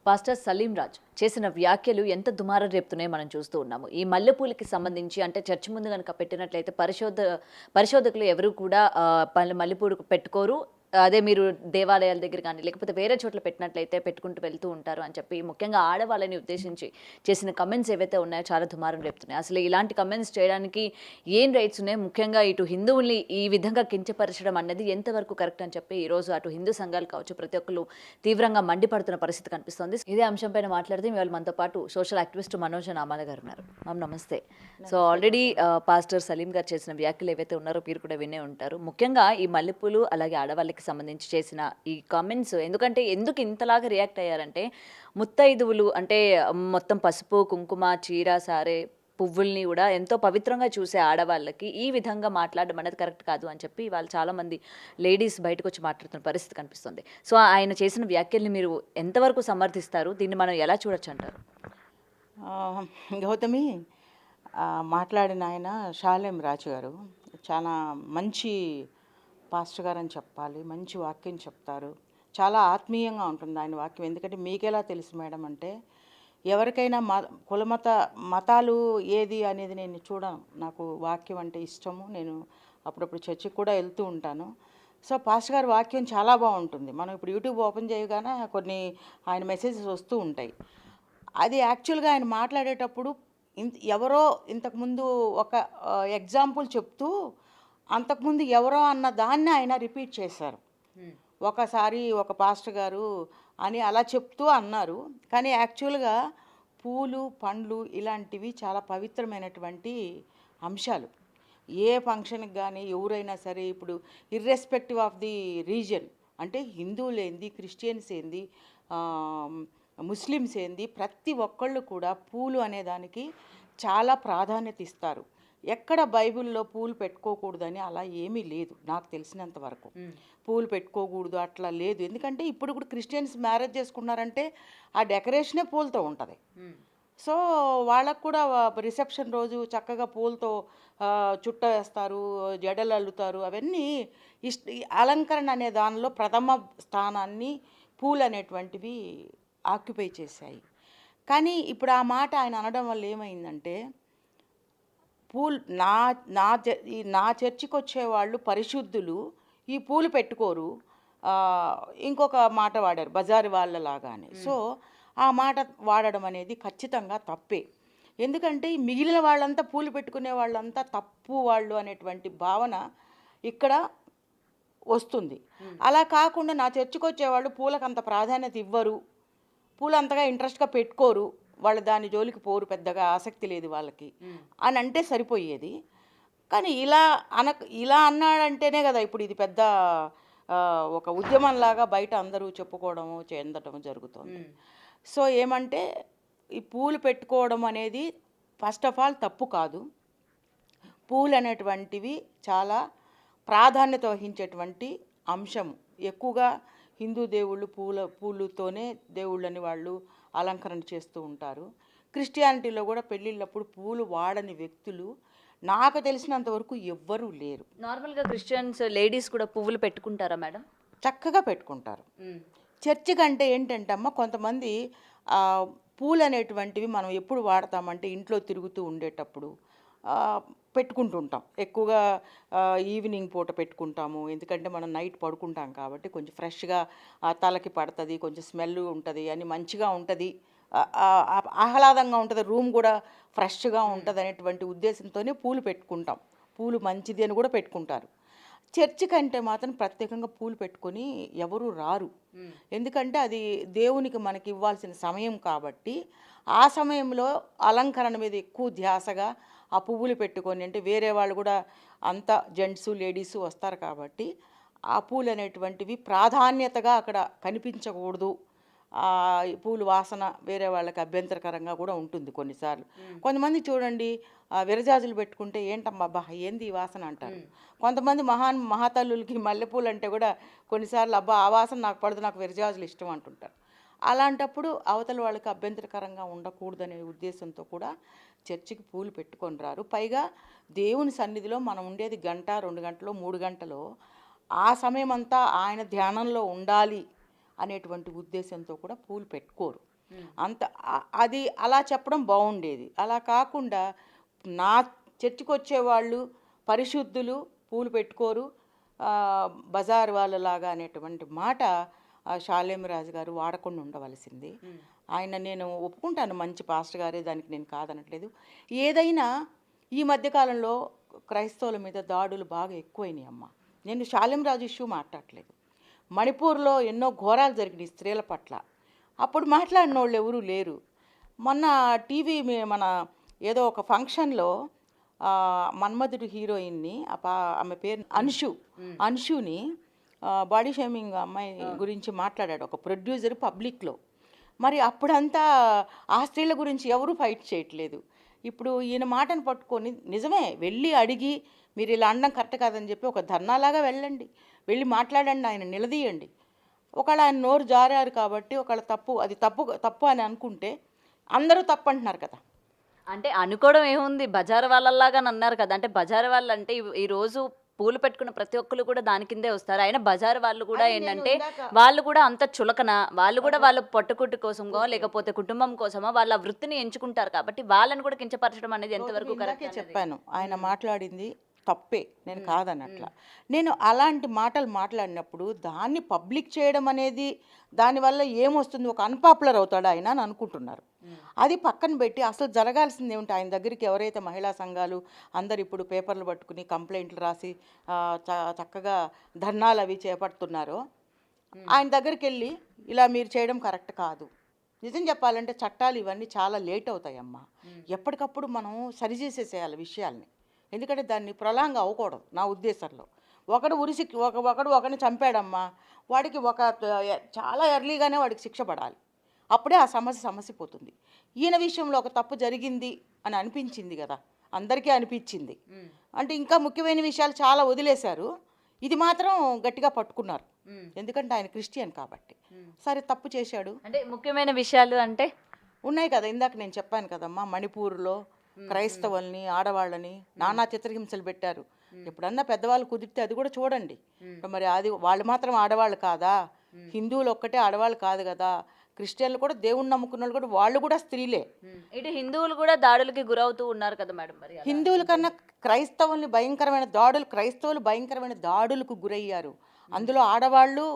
Pastor Salim Raj చేసిన వ్యాఖ్యలు ఎంత దుమారం రేపుతున్నాయో మనం చూస్తూ ఉన్నాము. ఈ మల్లెపూలకి సంబంధించి అంటే చర్చి ముందు గనుక పెట్టినట్లయితే పరిశోధకులు ఎవరు కూడా మల్లెపూలు పెట్టుకోరు. అదే మీరు దేవాలయాల దగ్గర కానీ లేకపోతే వేరే చోట్ల పెట్టినట్లయితే పెట్టుకుంటూ వెళ్తూ ఉంటారు అని చెప్పి ముఖ్యంగా ఆడవాళ్ళని ఉద్దేశించి చేసిన కమెంట్స్ ఏవైతే ఉన్నాయో చాలా దుమారం రేపుతున్నాయి. అసలు ఇలాంటి కమెంట్స్ చేయడానికి ఏం రైట్స్ ఉన్నాయి? ముఖ్యంగా ఇటు హిందువుల్ని ఈ విధంగా కించపరచడం అన్నది ఎంతవరకు కరెక్ట్ అని చెప్పి ఈరోజు అటు హిందూ సంఘాలు కావచ్చు ప్రతి ఒక్కరు తీవ్రంగా మండిపడుతున్న పరిస్థితి కనిపిస్తోంది. ఇదే అంశంపైన మాట్లాడితే ఇవాళ మనతో పాటు సోషల్ యాక్టివిస్ట్ మనోజ్ నామాల గారు ఉన్నారు. మ్యామ్ నమస్తే. సో ఆల్రెడీ పాస్టర్ సలీం గారు చేసిన వ్యాఖ్యలు ఏవైతే ఉన్నారో మీరు కూడా వినే ఉంటారు. ముఖ్యంగా ఈ మల్లెపూలు అలాగే ఆడవాళ్ళకి సంబంధించి చేసిన ఈ కామెంట్స్ ఎందుకు ఇంతలాగా రియాక్ట్ అయ్యారంటే ముత్తైదువులు అంటే మొత్తం పసుపు కుంకుమ చీర సారే పువ్వుల్ని కూడా ఎంతో పవిత్రంగా చూసే ఆడవాళ్ళకి ఈ విధంగా మాట్లాడడం అనేది కరెక్ట్ కాదు అని చెప్పి వాళ్ళు చాలామంది లేడీస్ బయటకు వచ్చి మాట్లాడుతున్న పరిస్థితి కనిపిస్తుంది. సో ఆయన చేసిన వ్యాఖ్యల్ని మీరు ఎంతవరకు సమర్థిస్తారు? దీన్ని మనం ఎలా చూడొచ్చు అంటారు? గౌతమి మాట్లాడిన ఆయన షాలేం రాజు గారు చాలా మంచి పాస్టర్ గారు అని చెప్పాలి. మంచి వాక్యం చెప్తారు. చాలా ఆత్మీయంగా ఉంటుంది ఆయన వాక్యం. ఎందుకంటే మీకెలా తెలుసు మేడం అంటే ఎవరికైనా మతాలు ఏది అనేది నేను చూడను. నాకు వాక్యం అంటే ఇష్టము. నేను అప్పుడప్పుడు చర్చికి కూడా వెళ్తూ ఉంటాను. సో పాస్టర్ గారి వాక్యం చాలా బాగుంటుంది. మనం ఇప్పుడు యూట్యూబ్ ఓపెన్ చేయగానే కొన్ని ఆయన మెసేజెస్ వస్తూ ఉంటాయి. అది యాక్చువల్గా ఆయన మాట్లాడేటప్పుడు ఎవరో ఇంతకుముందు ఒక ఎగ్జాంపుల్ చెప్తూ అంతకుముందు ఎవరో అన్న దాన్ని ఆయన రిపీట్ చేశారు. ఒకసారి ఒక పాస్టర్ గారు అని అలా చెప్తూ అన్నారు. కానీ యాక్చువల్గా పూలు పండ్లు ఇలాంటివి చాలా పవిత్రమైనటువంటి అంశాలు. ఏ ఫంక్షన్కి కానీ ఎవరైనా సరే ఇప్పుడు ఇర్రెస్పెక్టివ్ ఆఫ్ ది రీజన్ అంటే హిందువులు ఏంది క్రిస్టియన్స్ ఏంది ముస్లిమ్స్ ఏంది ప్రతి ఒక్కళ్ళు కూడా పూలు అనేదానికి చాలా ప్రాధాన్యత ఇస్తారు. ఎక్కడ బైబిల్లో పూలు పెట్టుకోకూడదని అలా ఏమీ లేదు నాకు తెలిసినంత వరకు. పూలు పెట్టుకోకూడదు అట్లా లేదు. ఎందుకంటే ఇప్పుడు కూడా క్రిస్టియన్స్ మ్యారేజ్ చేసుకున్నారంటే ఆ డెకరేషనే పూలతో ఉంటుంది. సో వాళ్ళకు కూడా రిసెప్షన్ రోజు చక్కగా పూలతో చుట్ట వేస్తారు, జడలు అల్లుతారు. అవన్నీ అలంకరణ అనే దానిలో ప్రథమ స్థానాన్ని పూలు అనేటువంటివి ఆక్యుపై చేశాయి. కానీ ఇప్పుడు ఆ మాట ఆయన అనడం వల్ల ఏమైందంటే పూలు నా చర్చికి వచ్చేవాళ్ళు పరిశుద్ధులు ఈ పూలు పెట్టుకోరు. ఇంకొక మాట వాడారు బజారు వాళ్ళలాగానే. సో ఆ మాట వాడడం అనేది ఖచ్చితంగా తప్పే. ఎందుకంటే మిగిలిన వాళ్ళంతా పూలు పెట్టుకునే వాళ్ళంతా తప్పు వాళ్ళు అనేటువంటి భావన ఇక్కడ వస్తుంది. అలా కాకుండా నా చర్చికి వచ్చేవాళ్ళు పూలకు అంత ప్రాధాన్యత ఇవ్వరు, పూలు అంతగా ఇంట్రెస్ట్గా పెట్టుకోరు, వాళ్ళు దాని జోలికి పోరు, పెద్దగా ఆసక్తి లేదు వాళ్ళకి అని అంటే సరిపోయేది. కానీ ఇలా అన్నాడంటేనే కదా ఇప్పుడు ఇది పెద్ద ఒక ఉద్యమంలాగా బయట అందరూ చెప్పుకోవడము చెందటము జరుగుతుంది. సో ఏమంటే ఈ పూలు పెట్టుకోవడం అనేది ఫస్ట్ ఆఫ్ ఆల్ తప్పు కాదు. పూలు అనేటువంటివి చాలా ప్రాధాన్యత వహించేటువంటి అంశము. ఎక్కువగా హిందూ దేవుళ్ళు పూలుతోనే దేవుళ్ళని వాళ్ళు అలంకరణ చేస్తూ ఉంటారు. క్రిస్టియానిటీలో కూడా పెళ్ళిళ్ళప్పుడు పూలు వాడని వ్యక్తులు నాకు తెలిసినంతవరకు ఎవ్వరూ లేరు. నార్మల్గా క్రిస్టియన్స్ లేడీస్ కూడా పువ్వులు పెట్టుకుంటారా మేడం? చక్కగా పెట్టుకుంటారు. చర్చి కంటే ఏంటంటే అమ్మ కొంతమంది పూలు అనేటువంటివి మనం ఎప్పుడు వాడతామంటే ఇంట్లో తిరుగుతూ ఉండేటప్పుడు పెట్టుకుంటుంటాం. ఎక్కువగా ఈవినింగ్ పూట పెట్టుకుంటాము. ఎందుకంటే మనం నైట్ పడుకుంటాం కాబట్టి కొంచెం ఫ్రెష్గా తలకి పడుతుంది, కొంచెం స్మెల్ ఉంటుంది అని మంచిగా ఉంటుంది, ఆహ్లాదంగా ఉంటుంది, రూమ్ కూడా ఫ్రెష్గా ఉంటుంది అనేటువంటి ఉద్దేశంతోనే పూలు పెట్టుకుంటాం. పూలు మంచిది అని కూడా పెట్టుకుంటారు. చర్చి కంటే మాత్రం ప్రత్యేకంగా పూలు పెట్టుకొని ఎవరు రారు. ఎందుకంటే అది దేవునికి మనకి ఇవ్వాల్సిన సమయం కాబట్టి ఆ సమయంలో అలంకరణ మీద ఎక్కువ ధ్యాసగా ఆ పువ్వులు పెట్టుకొని అంటే వేరే వాళ్ళు కూడా అంతా జెంట్స్ లేడీస్ వస్తారు కాబట్టి ఆ పూలు అనేటువంటివి ప్రాధాన్యతగా అక్కడ కనిపించకూడదు. పూలు వాసన వేరే వాళ్ళకి అభ్యంతరకరంగా కూడా ఉంటుంది కొన్నిసార్లు. కొంతమంది చూడండి విరజాజులు పెట్టుకుంటే ఏంటమ్మా అబ్బా ఏంది ఈ వాసన అంటారు. కొంతమంది మహాతల్లులకి మల్లెపూలు అంటే కూడా కొన్నిసార్లు అబ్బా ఆ వాసన నాకు పడదు, నాకు విరజాజులు ఇష్టం అంటుంటారు. అలాంటప్పుడు అవతల వాళ్ళకి అభ్యంతరకరంగా ఉండకూడదనే ఉద్దేశంతో కూడా చర్చికి పూలు పెట్టుకొని రారు. పైగా దేవుని సన్నిధిలో మనం ఉండేది 1 గంట 2 గంటలో 3 గంటలో ఆ సమయం అంతా ఆయన ధ్యానంలో ఉండాలి అనేటువంటి ఉద్దేశంతో కూడా పూలు పెట్టుకోరు. అంత అది అలా చెప్పడం బాగుండేది. అలా కాకుండా నా చర్చికి వచ్చేవాళ్ళు పరిశుద్ధులు, పూలు పెట్టుకోరు, బజార్ వాళ్ళలాగా అనేటువంటి మాట షాలేం రాజు గారు వాడకుండా ఉండవలసింది. ఆయన నేను ఒప్పుకుంటాను, మంచి పాస్టర్ గారే, దానికి నేను కాదనట్లేదు. ఏదైనా ఈ మధ్యకాలంలో క్రైస్తవుల మీద దాడులు బాగా ఎక్కువైనాయి అమ్మ. నేను షాలేం రాజు ఇష్యూ మాట్లాడట్లేదు. మణిపూర్లో ఎన్నో ఘోరాలు జరిగినాయి స్త్రీల పట్ల. అప్పుడు మాట్లాడిన వాళ్ళు ఎవరూ లేరు. మొన్న టీవీ మన ఏదో ఒక ఫంక్షన్లో మన్మధుడు హీరోయిన్ని ఆమె పేరు అంశుని బాడీ షేమింగ్ అమ్మాయి గురించి మాట్లాడాడు ఒక ప్రొడ్యూసర్ పబ్లిక్లో. మరి అప్పుడంతా ఆ స్త్రీల గురించి ఎవరూ ఫైట్ చేయట్లేదు. ఇప్పుడు ఈయన మాటను పట్టుకొని నిజమే వెళ్ళి అడిగి మీరు ఇలా అనడం కరెక్ట్ కాదని చెప్పి ఒక ధర్నాలాగా వెళ్ళి మాట్లాడండి, ఆయన నిలదీయండి. ఒకవేళ ఆయన నోరు జారారు కాబట్టి ఒకవేళ అది తప్పు అని అనుకుంటే అందరూ తప్పు అంటున్నారు కదా. అంటే అనుకోవడం ఏముంది, బజార్ వాళ్ళలాగా అన్నారు కదా. అంటే బజార్ వాళ్ళు అంటే ఈరోజు పూలు పెట్టుకున్న ప్రతి ఒక్కరు కూడా దాని కిందే వస్తారు. అయినా బజార్ వాళ్ళు కూడా ఏంటంటే వాళ్ళు కూడా అంత చులకన, వాళ్ళు కూడా వాళ్ళ పొట్టకుట్టు కోసమో లేకపోతే కుటుంబం కోసమో వాళ్ళ వృత్తిని ఎంచుకుంటారు కాబట్టి వాళ్ళని కూడా కించపరచడం అనేది ఎంతవరకు కరెక్ట్ చెప్పాను. ఆయన మాట్లాడింది తప్పే, నేను కాదన్నట్లా. నేను అలాంటి మాటలు మాట్లాడినప్పుడు దాన్ని పబ్లిక్ చేయడం అనేది దానివల్ల ఏమొస్తుంది, ఒక అన్పాపులర్ అవుతాడు ఆయన అని అనుకుంటున్నారు. అది పక్కన పెట్టి అసలు జరగాల్సింది ఏమిటి, ఆయన దగ్గరికి ఎవరైతే మహిళా సంఘాలు అందరు ఇప్పుడు పేపర్లు పట్టుకుని కంప్లైంట్లు రాసి చక్కగా ధర్నాలు అవి చేపడుతున్నారో ఆయన దగ్గరికి వెళ్ళి ఇలా మీరు చేయడం కరెక్ట్ కాదు. నిజం చెప్పాలంటే చట్టాలు ఇవన్నీ చాలా లేట్ అవుతాయమ్మా. ఎప్పటికప్పుడు మనం సరిచేసేసేయాలి విషయాల్ని. ఎందుకంటే దాన్ని ప్రొలాంగ్ అవ్వకూడదు నా ఉద్దేశంలో. ఒకడు ఒకరిని చంపాడమ్మా, వాడికి చాలా ఎర్లీగానే వాడికి శిక్ష పడాలి. అప్పుడే ఆ సమస్య పోతుంది. ఈయన విషయంలో ఒక తప్పు జరిగింది అని అనిపించింది కదా, అందరికీ అనిపించింది. అంటే ఇంకా ముఖ్యమైన విషయాలు చాలా వదిలేశారు, ఇది మాత్రం గట్టిగా పట్టుకున్నారు. ఎందుకంటే ఆయన క్రిస్టియన్ కాబట్టి. సరే తప్పు చేశాడు. అంటే ముఖ్యమైన విషయాలు అంటే ఉన్నాయి కదా, ఇందాక నేను చెప్పాను కదమ్మా, మణిపూర్లో క్రైస్తవుల్ని ఆడవాళ్ళని నానా చిత్రహింసలు పెట్టారు. ఎప్పుడన్నా పెద్దవాళ్ళు కుదిరితే అది కూడా చూడండి. మరి అది వాళ్ళు మాత్రం ఆడవాళ్ళు కాదా? హిందువులు ఒక్కటే ఆడవాళ్ళు కాదు కదా, క్రిస్టియన్లు కూడా దేవుణ్ణి నమ్ముకున్న వాళ్ళు కూడా వాళ్ళు కూడా స్త్రీలే. ఇటు హిందువులు కూడా దాడులకి గురవుతూ ఉన్నారు కదా మేడం. మరి హిందువుల కన్నా క్రైస్తవులు భయంకరమైన దాడులకు గురయ్యారు. అందులో ఆడవాళ్ళు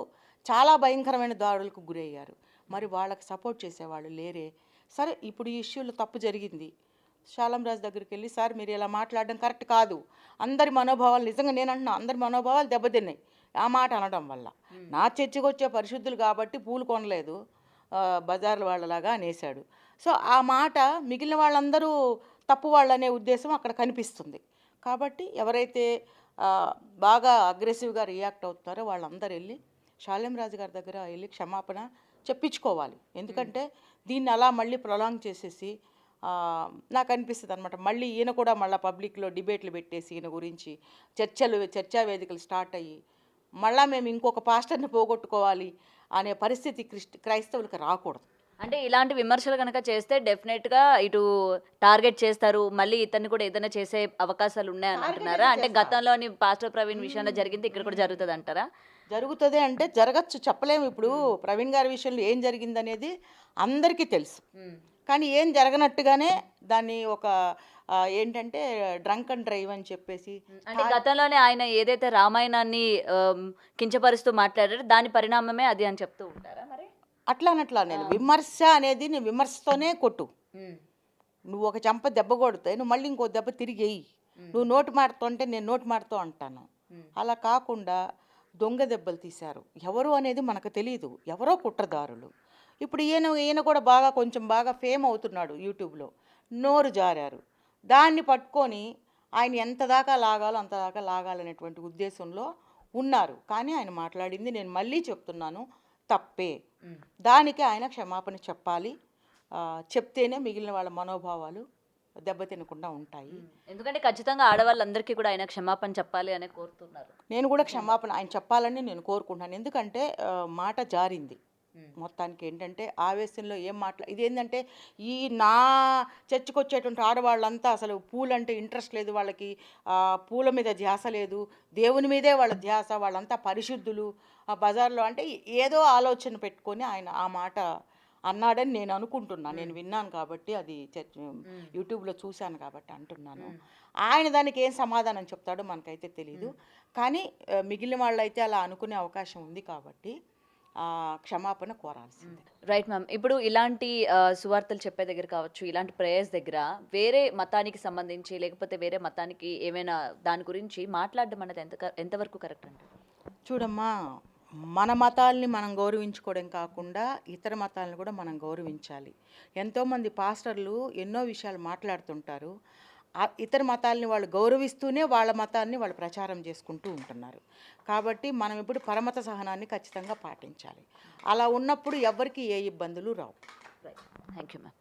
చాలా భయంకరమైన దాడులకు గురయ్యారు. మరి వాళ్ళకి సపోర్ట్ చేసేవాళ్ళు లేరే. సరే ఇప్పుడు ఈ ఇష్యూలో తప్పు జరిగింది, షాలేం రాజు దగ్గరికి వెళ్ళి సార్ మీరు ఇలా మాట్లాడడం కరెక్ట్ కాదు, అందరి మనోభావాలు, నిజంగా నేను అంటున్నా అందరి మనోభావాలు దెబ్బతిన్నాయి ఆ మాట అనడం వల్ల. నా చర్చికి వచ్చే పరిశుద్ధులు కాబట్టి పూలు కొనలేదు, బజార్ల వాళ్ళలాగా అనేశాడు. సో ఆ మాట మిగిలిన వాళ్ళందరూ తప్పు వాళ్ళనే ఉద్దేశం అక్కడ కనిపిస్తుంది. కాబట్టి ఎవరైతే బాగా అగ్రెసివ్గా రియాక్ట్ అవుతున్నారో వాళ్ళందరూ వెళ్ళి షాలేం రాజు గారి దగ్గర వెళ్ళి క్షమాపణ చెప్పించుకోవాలి. ఎందుకంటే దీన్ని అలా మళ్ళీ ప్రొలాంగ్ చేసేసి నాకు అనిపిస్తుంది అనమాట, మళ్ళీ ఈయన కూడా మళ్ళీ పబ్లిక్లో డిబేట్లు పెట్టేసి ఈయన గురించి చర్చా వేదికలు స్టార్ట్ అయ్యి మళ్ళీ మేము ఇంకొక పాస్టర్ని పోగొట్టుకోవాలి అనే పరిస్థితి క్రైస్తవులకు రాకూడదు. అంటే ఇలాంటి విమర్శలు కనుక చేస్తే డెఫినెట్గా ఇటు టార్గెట్ చేస్తారు, మళ్ళీ ఇతన్ని కూడా ఏదైనా చేసే అవకాశాలు ఉన్నాయని అంటున్నారా? అంటే గతంలోని పాస్టర్ ప్రవీణ్ విషయంలో జరిగింది, ఇక్కడ కూడా జరుగుతుంది అంటారా? జరుగుతుంది అంటే జరగచ్చు, చెప్పలేము. ఇప్పుడు ప్రవీణ్ గారి విషయంలో ఏం జరిగిందనేది అందరికీ తెలుసు, కానీ ఏం జరగనట్టుగానే దాన్ని ఒక ఏంటంటే డ్రంక్ అండ్ డ్రైవ్ అని చెప్పేసి, అంటే గతంలోనే ఆయన ఏదైతే రామాయణాన్ని కించపరుస్తూ మాట్లాడారో దాని పరిణామమే అది అని చెప్తూ ఉంటారా? మరి అట్లా నేను విమర్శ అనేది నేను విమర్శతోనే కొట్టు. నువ్వు ఒక చెంప దెబ్బ కొడితే నువ్వు మళ్ళీ ఇంకో దెబ్బ తిరిగి వేయి. నువ్వు నోటి మాటతో అంటే నేను నోటి మాటతో అంటాను. అలా కాకుండా దొంగ దెబ్బలు తీశారు. ఎవరు అనేది మనకు తెలియదు, ఎవరో కుట్రదారులు. ఇప్పుడు ఈయన కూడా కొంచెం బాగా ఫేమ్ అవుతున్నాడు యూట్యూబ్లో. నోరు జారారు, దాన్ని పట్టుకొని ఆయన ఎంత దాకా లాగాలో అంత దాకా లాగాలనేటువంటి ఉద్దేశంలో ఉన్నారు. కానీ ఆయన మాట్లాడింది నేను మళ్ళీ చెప్తున్నాను తప్పే. దానికి ఆయన క్షమాపణ చెప్పాలి. చెప్తేనే మిగిలిన వాళ్ళ మనోభావాలు దెబ్బతినకుండా ఉంటాయి. ఎందుకంటే ఖచ్చితంగా ఆడవాళ్ళందరికీ కూడా ఆయన క్షమాపణ చెప్పాలి అని కోరుతున్నారు. నేను కూడా క్షమాపణ ఆయన చెప్పాలని నేను కోరుకుంటున్నాను. ఎందుకంటే మాట జారింది. మొత్తానికి ఏంటంటే ఆవేశంలో ఏం ఇదేంటంటే ఈ నా చర్చకు వచ్చేటువంటి ఆడవాళ్ళంతా అసలు పూలంటే ఇంట్రెస్ట్ లేదు వాళ్ళకి, పూల మీద ధ్యాస లేదు, దేవుని మీదే వాళ్ళ ధ్యాస, వాళ్ళంతా పరిశుద్ధులు. ఆ బజార్లో అంటే ఏదో ఆలోచన పెట్టుకొని ఆయన ఆ మాట అన్నాడని నేను అనుకుంటున్నాను. నేను విన్నాను కాబట్టి అది యూట్యూబ్లో చూశాను కాబట్టి అంటున్నాను. ఆయన దానికి ఏం సమాధానం చెప్తాడో మనకైతే తెలీదు. కానీ మిగిలిన వాళ్ళైతే అలా అనుకునే అవకాశం ఉంది కాబట్టి క్షమాపణ కోరాల్సిందే. Right ma'am. ఇప్పుడు ఇలాంటి సువార్తలు చెప్పే దగ్గర కావచ్చు, ఇలాంటి ప్రేయర్స్ దగ్గర వేరే మతానికి సంబంధించి లేకపోతే వేరే మతానికి ఏమైనా దాని గురించి మాట్లాడడం అనేది ఎంతవరకు కరెక్ట్ అండి? చూడమ్మా, మన మతాల్ని మనం గౌరవించుకోవడం కాకుండా ఇతర మతాలను కూడా మనం గౌరవించాలి. ఎంతోమంది పాస్టర్లు ఎన్నో విషయాలు మాట్లాడుతుంటారు. ఇతర మతాలని వాళ్ళు గౌరవిస్తూనే వాళ్ళ మతాన్ని వాళ్ళు ప్రచారం చేసుకుంటూ ఉంటున్నారు. కాబట్టి మనం ఇప్పుడు పరమత సహనాన్ని ఖచ్చితంగా పాటించాలి. అలా ఉన్నప్పుడు ఎవరికి ఏ ఇబ్బందులు రావు. రైట్. Thank you ma'am.